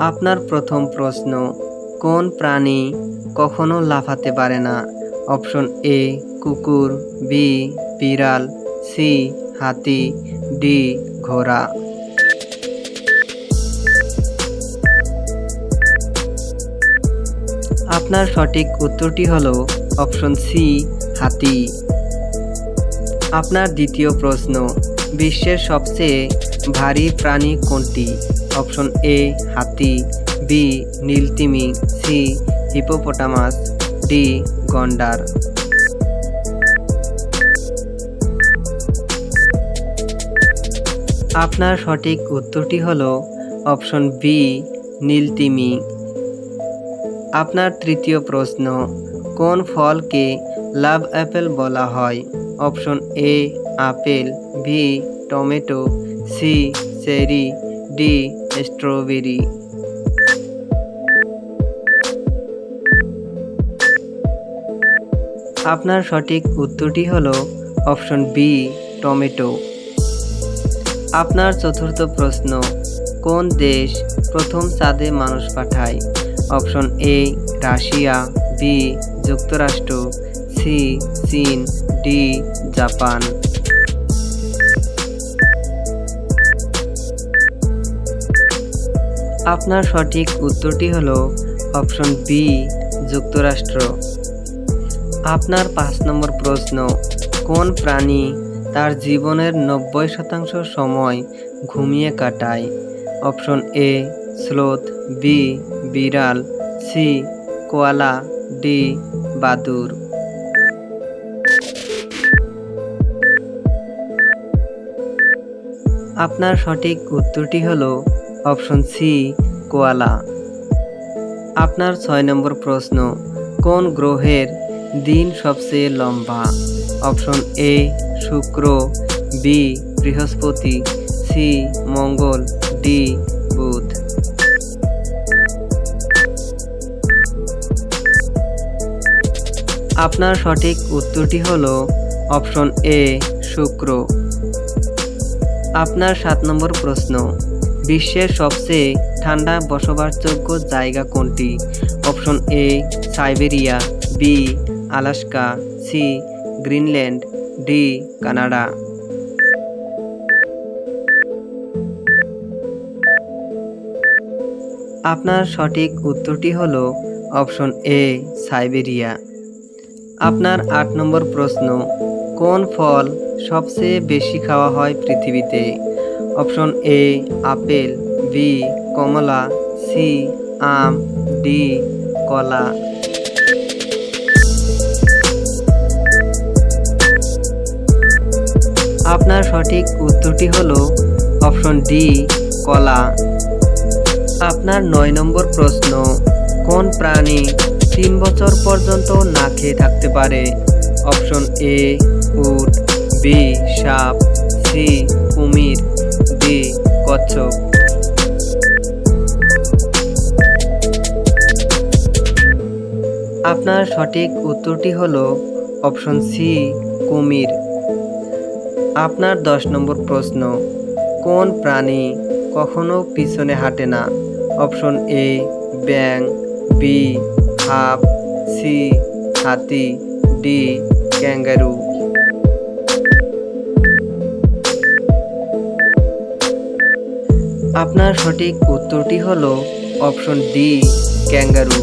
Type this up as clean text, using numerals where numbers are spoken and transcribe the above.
আপনার প্রথম প্রশ্ন, কোন প্রাণী কখনো লাফাতে পারে না? অপশন এ কুকুর, বি বিড়াল, সি হাতি, ডি ঘোড়া। আপনার সঠিক উত্তরটি হলো অপশন সি হাতি। আপনার দ্বিতীয় প্রশ্ন, বিশ্বের সবচেয়ে ভারী প্রাণী কোনটি? অপশন এ হাতি, বি নীলতিমি, সি হিপোপোটামাস, ডি গন্ডার। আপনার সঠিক উত্তরটি হলো অপশন বি নীলতিমি। আপনার তৃতীয় প্রশ্ন, কোন ফলকে লাভ অ্যাপেল বলা হয়? Option A apple, B tomato, C cherry, D strawberry. আপনার সঠিক উত্তরটি হলো অপশন বি টমেটো। আপনার চতুর্থ প্রশ্ন, কোন দেশ প্রথম চাঁদে মানুষ পাঠায়? অপশন এ রাশিয়া, বি যুক্তরাষ্ট্র, সি চীন, ডি জাপান। আপনার সঠিক উত্তরটি হলো অপশন বি যুক্তরাষ্ট্র। আপনার ৫ নম্বর প্রশ্ন, কোন প্রাণী তার জীবনের ৯০% সময় ঘুমিয়ে কাটায়? অপশন এ স্লোথ, বি বিড়াল, সি কোয়ালা, ডি বাদুড়। আপনার সঠিক উত্তরটি হলো অপশন সি কোয়ালা। আপনার ৬ নম্বর প্রশ্ন, কোন গ্রহের দিন সবচেয়ে লম্বা? অপশন এ শুক্র, বি বৃহস্পতি, সি মঙ্গল, ডি বুধ। আপনার সঠিক উত্তরটি হলো অপশন এ শুক্র। আপনার ৭ নম্বর প্রশ্ন, বিশ্বের সবচেয়ে ঠান্ডা বসবাসযোগ্য জায়গা কোনটি? Option A Siberia, B Alaska, C Greenland, D Canada. আপনার সঠিক উত্তরটি হলো অপশন এ সাইবেরিয়া। আপনার ৮ নম্বর প্রশ্ন, কোন ফল সবচেয়ে বেশি খাওয়া হয় পৃথিবীতে? অপশন এ আপেল, বি কমলা, সি আম, ডি কলা। আপনার সঠিক উত্তরটি হলো অপশন ডি কলা। আপনার ৯ নম্বর প্রশ্ন, কোন প্রাণী ৩ বছর পর্যন্ত না খেয়ে থাকতে পারে? অপশন এ উট, বি সাপ, সি কুমির, ডি কচ্ছপ। আপনার সঠিক উত্তরটি হলো অপশন সি কুমির। আপনার ১০ নম্বর প্রশ্ন, কোন প্রাণী কখনো পিছনে হাঁটে না? অপশন এ ব্যাঙ, বি সাপ, সি হাতি, ডি ক্যাঙ্গারু। আপনার সঠিক উত্তরটি হলো অপশন ডি ক্যাঙ্গারু।